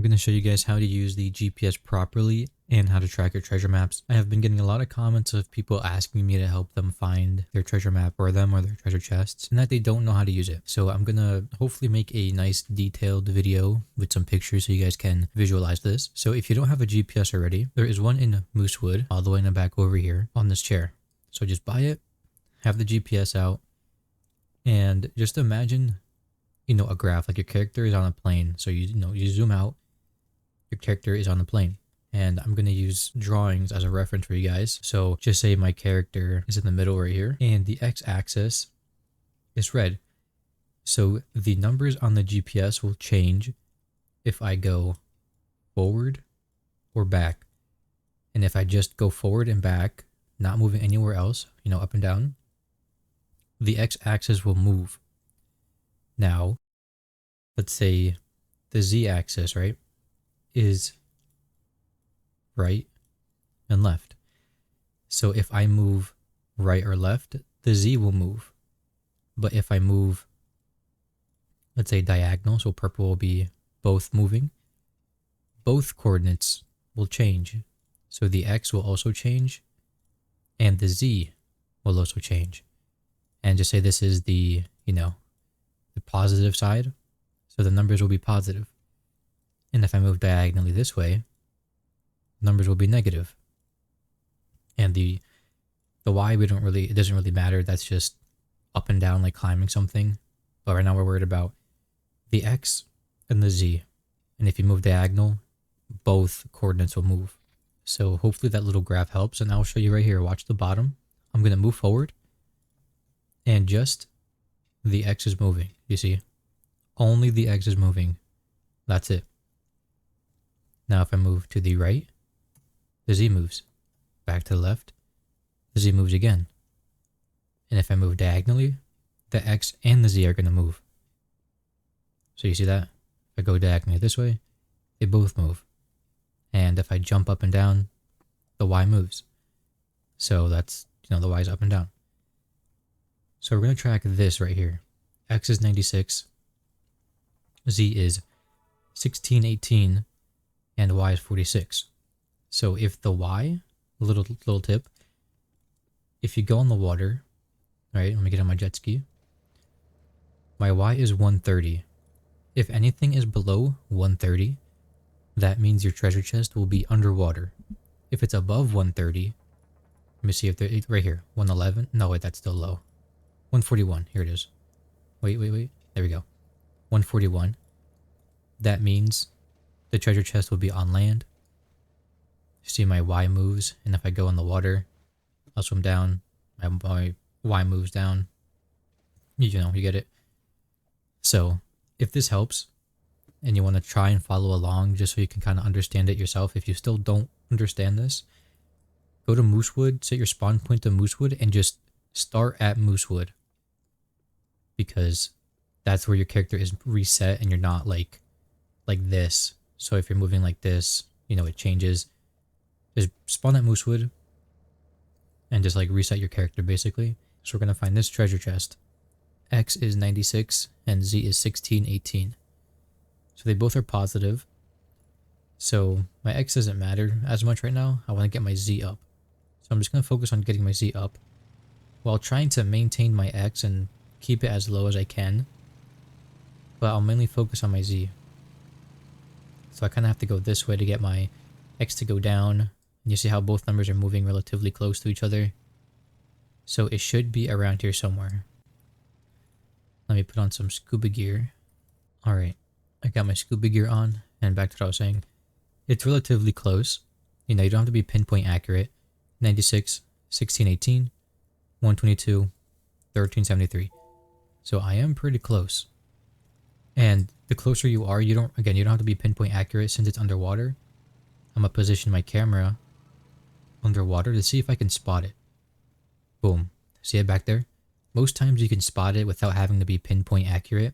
I'm going to show you guys how to use the GPS properly and how to track your treasure maps. I have been getting a lot of comments of people asking me to help them find their treasure map for them or their treasure chests and that they don't know how to use it. So I'm going to hopefully make a nice detailed video with some pictures so you guys can visualize this. So if you don't have a GPS already, there is one in Moosewood all the way in the back over here on this chair. So just buy it, have the GPS out, and just imagine a graph, like your character is on a plane. So you zoom out, your character is on the plane. And I'm going to use drawings as a reference for you guys. So just say my character is in the middle right here and the x-axis is red. So the numbers on the GPS will change if I go forward or back. And if I just go forward and back, not moving anywhere else, up and down, the x-axis will move. Now, let's say the z-axis, right, is right and left. So if I move right or left, the z will move. But if I move, let's say diagonal, so purple will be both moving, both coordinates will change. So the x will also change and the z will also change. And just say this is the positive side. So the numbers will be positive. And if I move diagonally this way, numbers will be negative. And the y, it doesn't really matter. That's just up and down, like climbing something. But right now we're worried about the x and the z. And if you move diagonal, both coordinates will move. So hopefully that little graph helps. And I'll show you right here. Watch the bottom. I'm going to move forward. And just the x is moving. You see? Only the x is moving. That's it. Now if I move to the right, the z moves. Back to the left, the z moves again. And if I move diagonally, the x and the z are going to move. So you see that? If I go diagonally this way, they both move. And if I jump up and down, the y moves. So that's, the y is up and down. So we're going to track this right here. X is 96, Z is 1618, and Y is 46. So if the Y, little tip, if you go on the water, right, let me get on my jet ski, my Y is 130. If anything is below 130, that means your treasure chest will be underwater. If it's above 130, let me see if they're right here, 111, no wait, that's still low. 141, here it is. Wait, there we go. 141. That means the treasure chest will be on land. See my Y moves, and if I go in the water, I'll swim down. My Y moves down. You get it. So, if this helps, and you want to try and follow along just so you can kind of understand it yourself, if you still don't understand this, go to Moosewood, set your spawn point to Moosewood, and just start at Moosewood. Because that's where your character is reset and you're not like this. So if you're moving like this, it changes. Just spawn at Moosewood and just like reset your character basically. So we're going to find this treasure chest. X is 96 and Z is 1618. So they both are positive. So my X doesn't matter as much right now. I want to get my Z up. So I'm just going to focus on getting my Z up while trying to maintain my X and keep it as low as I can, but I'll mainly focus on my Z. So I kind of have to go this way to get my X to go down. And you see how both numbers are moving relatively close to each other. So it should be around here somewhere. Let me put on some scuba gear. Alright, I got my scuba gear on, and back to what I was saying. It's relatively close. You don't have to be pinpoint accurate. 96, 1618, 122, 1373. So I am pretty close. And the closer you are, you don't have to be pinpoint accurate since it's underwater. I'm going to position my camera underwater to see if I can spot it. Boom. See it back there? Most times you can spot it without having to be pinpoint accurate.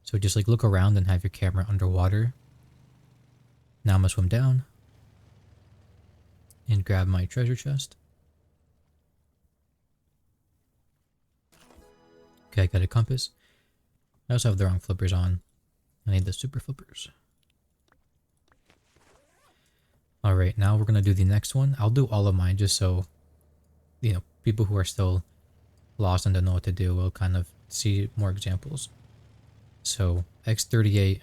So just look around and have your camera underwater. Now I'm going to swim down and grab my treasure chest. Okay, I got a compass. I also have the wrong flippers on. I need the super flippers. All right, now we're gonna do the next one. I'll do all of mine just so, people who are still lost and don't know what to do will kind of see more examples. So X38,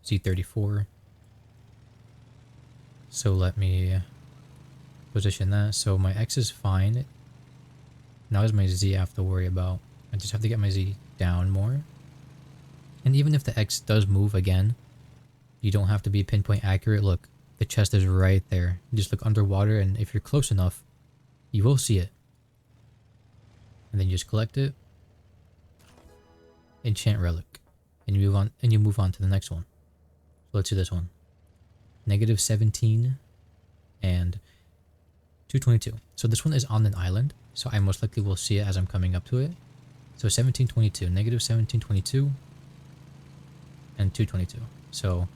Z34. So let me position that. So my X is fine. Now is my Z I have to worry about. I just have to get my Z down more. And even if the X does move again, you don't have to be pinpoint accurate. Look, the chest is right there. You just look underwater, and if you're close enough, you will see it. And then you just collect it. Enchant relic. And you move on to the next one. So let's do this one. -17 and 222. So this one is on an island, so I most likely will see it as I'm coming up to it. So 1722, -1722 and 222. So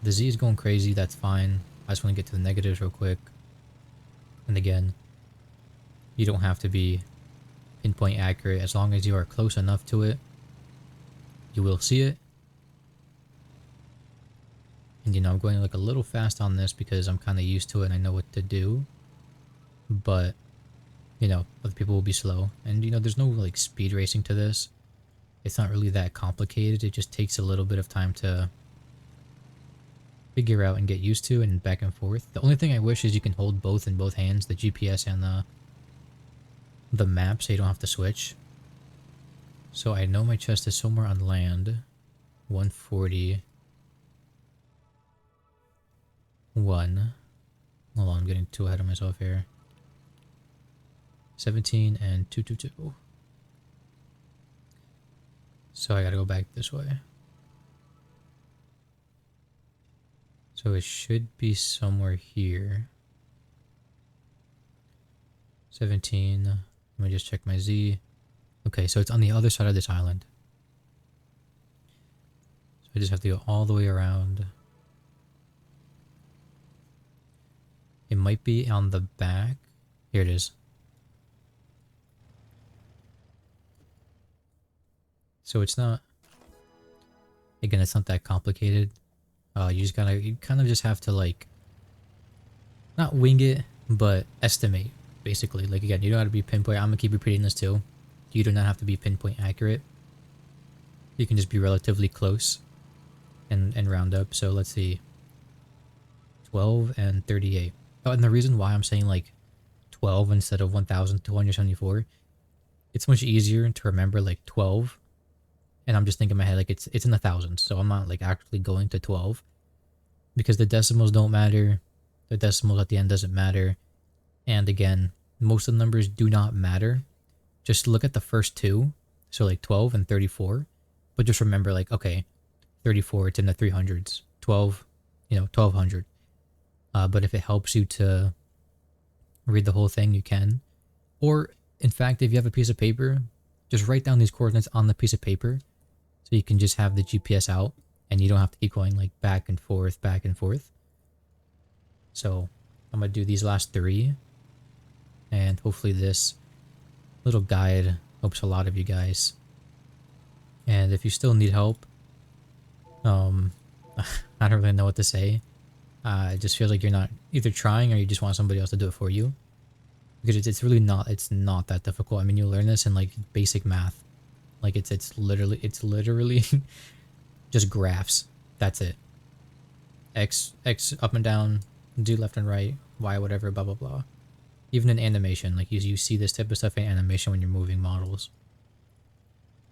the Z is going crazy, that's fine. I just want to get to the negatives real quick. And again, you don't have to be pinpoint accurate. As long as you are close enough to it, you will see it. And I'm going like a little fast on this because I'm kind of used to it and I know what to do. But, other people will be slow. And, there's no like speed racing to this. It's not really that complicated. It just takes a little bit of time to figure out and get used to and back and forth. The only thing I wish is you can hold both in both hands, the GPS and the map, so you don't have to switch. So I know my chest is somewhere on land. 140. 1. Hold on, I'm getting too ahead of myself here. 17 and 222. So I gotta go back this way. So it should be somewhere here. 17. Let me just check my Z. Okay, so it's on the other side of this island. So I just have to go all the way around. It might be on the back. Here it is. So it's not, again, it's not that complicated. You kind of just have to like, not wing it, but estimate, basically. Like again, you don't have to be pinpoint. I'm gonna keep repeating this too. You do not have to be pinpoint accurate. You can just be relatively close and round up. So let's see. 12 and 38. Oh, and the reason why I'm saying like 12 instead of 1,274, it's much easier to remember like 12. And I'm just thinking in my head like it's in the thousands, so I'm not like actually going to 12 because the decimals don't matter. The decimals at the end doesn't matter. And again, most of the numbers do not matter. Just look at the first two, so like 12 and 34, but just remember like, okay, 34, it's in the 300s. 12, 1200. But if it helps you to read the whole thing, you can. Or in fact, if you have a piece of paper, just write down these coordinates on the piece of paper. So you can just have the GPS out and you don't have to keep going like back and forth, back and forth. So I'm going to do these last 3. And hopefully this little guide helps a lot of you guys. And if you still need help, I don't really know what to say. It just feels like you're not either trying or you just want somebody else to do it for you. Because it's really not, it's not that difficult. I mean, you learn this in like basic math. Like it's literally just graphs. That's it. X up and down, Z left and right, Y whatever, blah blah blah. Even in animation, like you see this type of stuff in animation when you're moving models.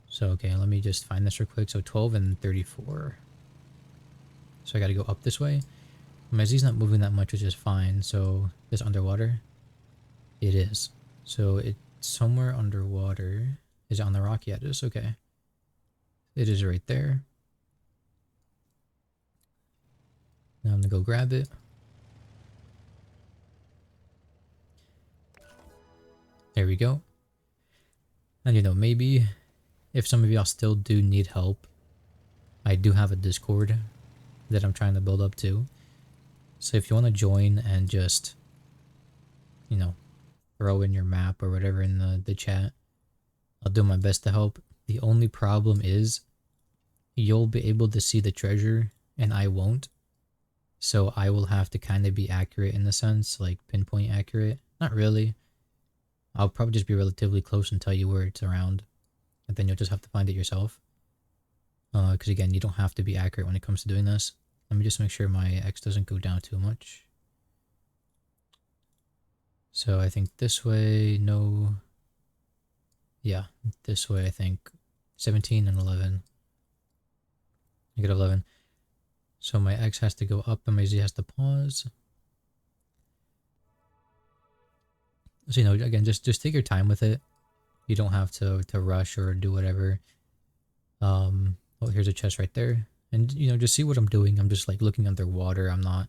So okay, let me just find this real quick. So 12 and 34. So I gotta go up this way. My Z's not moving that much, which is fine. So this underwater, it is. So it's somewhere underwater. Is it on the rock? Yeah, it is. Okay. It is right there. Now I'm gonna go grab it. There we go. And maybe if some of y'all still do need help, I do have a Discord that I'm trying to build up to. So if you want to join and just, throw in your map or whatever in the chat, I'll do my best to help. The only problem is you'll be able to see the treasure and I won't. So I will have to kind of be accurate in the sense, like pinpoint accurate. Not really. I'll probably just be relatively close and tell you where it's around. And then you'll just have to find it yourself. Because again, you don't have to be accurate when it comes to doing this. Let me just make sure my X doesn't go down too much. So I think this way, no. Yeah, this way I think 17 and 11. I get 11. So my X has to go up and my Z has to pause. So, you know, again, just take your time with it. You don't have to rush or do whatever. Oh, here's a chest right there. And, you know, just see what I'm doing. I'm just like looking underwater. I'm not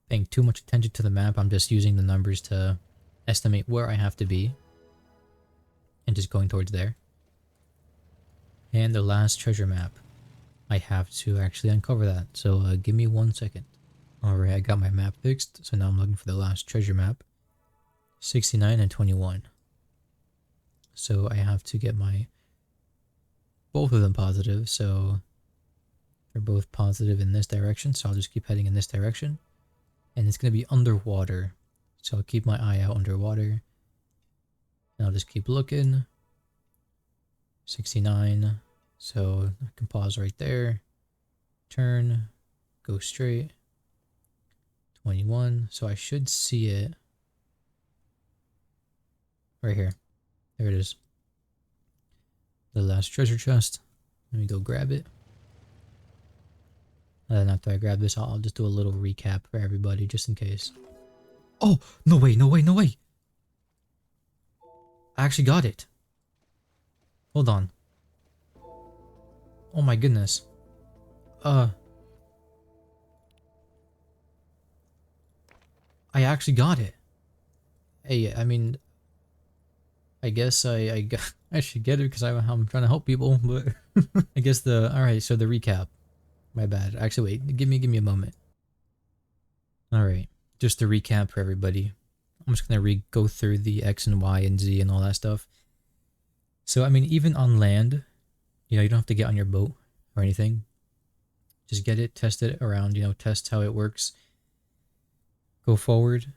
paying too much attention to the map. I'm just using the numbers to estimate where I have to be. And just going towards there. And the last treasure map. I have to actually uncover that. So give me 1 second. Alright, I got my map fixed. So now I'm looking for the last treasure map. 69 and 21. So I have to get both of them positive. So they're both positive in this direction. So I'll just keep heading in this direction. And it's going to be underwater. So I'll keep my eye out underwater. And I'll just keep looking. 69. So I can pause right there. Turn. Go straight. 21. So I should see it. Right here. There it is. The last treasure chest. Let me go grab it. And then after I grab this, I'll just do a little recap for everybody just in case. Oh! No way, no way, no way! I actually got it. Hold on. Oh my goodness. I actually got it. Hey, I mean, I guess I should get it because I'm trying to help people, but I guess alright, so the recap. My bad. Actually, wait, give me a moment. Alright, just to recap for everybody. I'm just gonna go through the X and Y and Z and all that stuff. So, I mean, even on land, you know, you don't have to get on your boat or anything. Just get it, test it around, you know, test how it works. Go forward,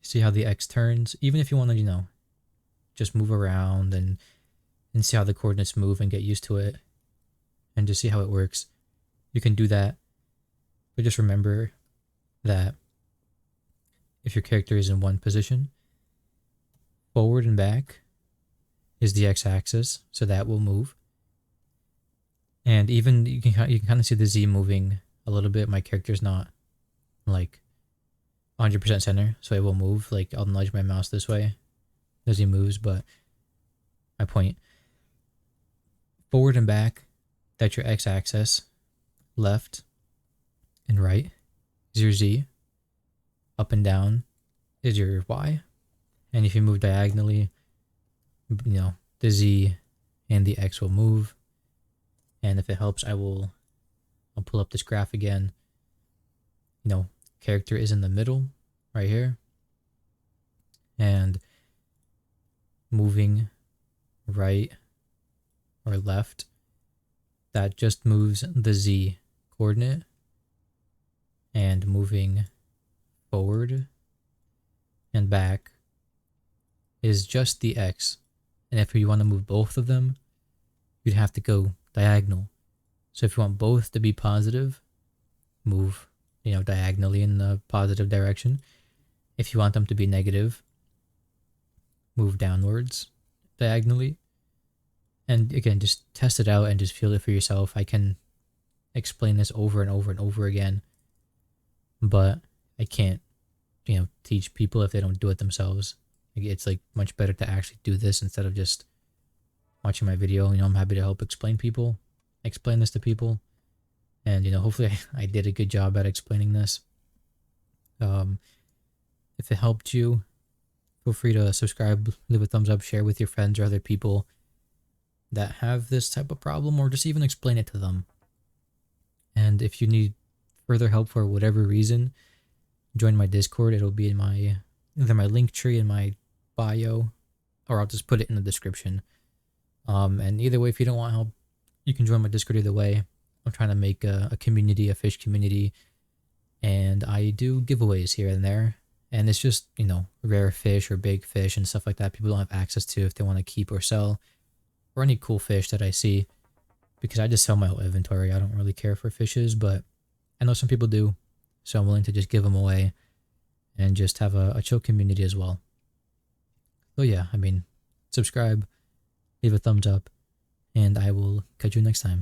see how the X turns. Even if you want to, you know, just move around and see how the coordinates move and get used to it. And just see how it works. You can do that. But just remember that if your character is in one position, forward and back is the X-axis, so that will move. And even you can kind of see the Z moving a little bit. My character's not like 100% center, so it will move. Like I'll nudge my mouse this way as he moves, but my point. Forward and back, that's your X-axis. Left and right is your Z. Up and down is your Y. And if you move diagonally, you know, the Z and the X will move. And if it helps, I'll pull up this graph again. You know, character is in the middle, right here. And moving right or left, that just moves the Z coordinate. And moving forward and back is just the X. And if you want to move both of them, you'd have to go diagonal. So if you want both to be positive, move, you know, diagonally in the positive direction. If you want them to be negative, move downwards diagonally. And again, just test it out and just feel it for yourself. I can explain this over and over and over again, but I can't, you know, teach people if they don't do it themselves. It's like much better to actually do this instead of just watching my video. You know, I'm happy to help explain this to people. And, you know, hopefully I did a good job at explaining this. If it helped you, feel free to subscribe, leave a thumbs up, share with your friends or other people that have this type of problem, or just even explain it to them. And if you need further help for whatever reason, join my Discord. It'll be in either my link tree in my bio, or I'll just put it in the description. And either way, if you don't want help, you can join my Discord either way. I'm trying to make a community, a fish community, and I do giveaways here and there. And it's just, you know, rare fish or big fish and stuff like that people don't have access to if they want to keep or sell, or any cool fish that I see, because I just sell my whole inventory. I don't really care for fishes, but I know some people do, so I'm willing to just give them away and just have a chill community as well. So yeah, I mean, subscribe, leave a thumbs up, and I will catch you next time.